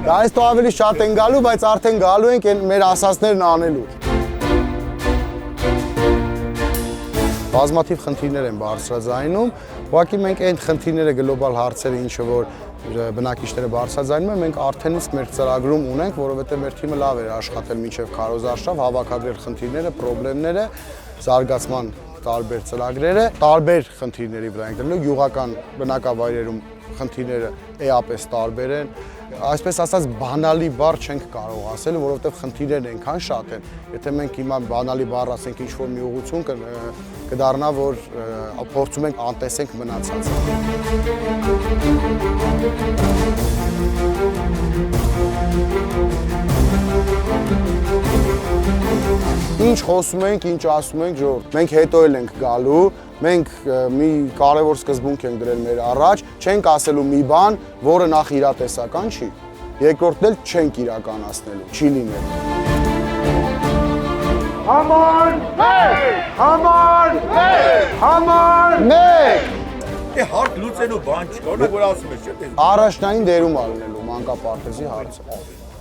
Այս տո ավելի շատ են գալու, բայց արդեն գալու ենք մեր ասածներն անելու։ Բազմաթիվ խնդիրներ են բարձրաձայնում, ուղղակի մենք այն խնդիրները գլոբալ հարցերը, ինչը որ բնակիչները բարձրաձայնում են, մենք արդեն իսկ մեր ծրագրում ունենք, որովհետև մեր թիմը լավ էր աշխատել մինչև քարոզարշավ, հավաքագրել խնդիրները, խնդիրները, զարգացման տարբեր ծրագրերը, տարբեր խնդիրների վրա ենք դրելու, յուղական բնակավայրերում խնդիրները էապես տարբեր են, այսպես ասած բանալի բառ չենք կարող ասել, որովհետև խնդիրներն այնքան շատ են, եթե մենք հիմա բանալի բառ ասենք ինչ-որ մի ուղղություն կդառնա, որ փորձում ենք անտեսենք մնացածը։ Ինչ խոսում ենք, ինչ ասում ենք, ժողովուրդ, մենք հետո էլ ենք գալու, մենք մի կարևոր սկզբունք ենք դրել մեր առաջ, չենք ասելու մի բան, որը նախ իրատեսական չի, երկրորդն էլ չենք իրականացնելու, չի լինելու։ Համար մեկ! Համար մեկ! Համար մեկ! Հարկ լուծելու բան չկա, օրինակ որ ասում ես, չէ՞։ Առաջնային դերում ալնելու մանկապարտեզի հարցը։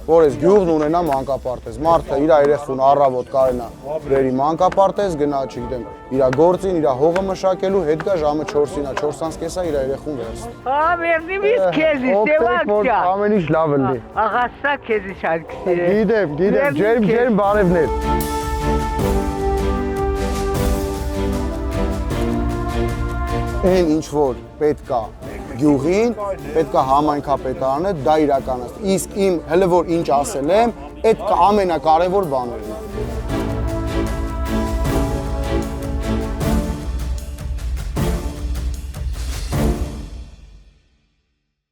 Որ այս գյուղն ունենա մանկապարտեզ, մարդը իր երեխուն առավոտ կարենա բերի մանկապարտեզ, գնա, չգիտեմ, իր գործին, իր հողը մշակելու, հետ գա ժամը 4-ին, 4:30-ա իր երեխուն վերցնի։ Վերնիմից քեզի, սևակյա։ Ամեն ինչ լավ լինի։ Աղա, սա քեզի շատ կսիրե։ Գիտեմ, ջերմ բարևներ։ Այն ինչ որ պետք է գյուղին, պետք է համայնքապետարանը դա իրականացնի։ Իսկ իմ հələ որ ինչ ասել եմ, այդ ամենակարևոր բաներն են։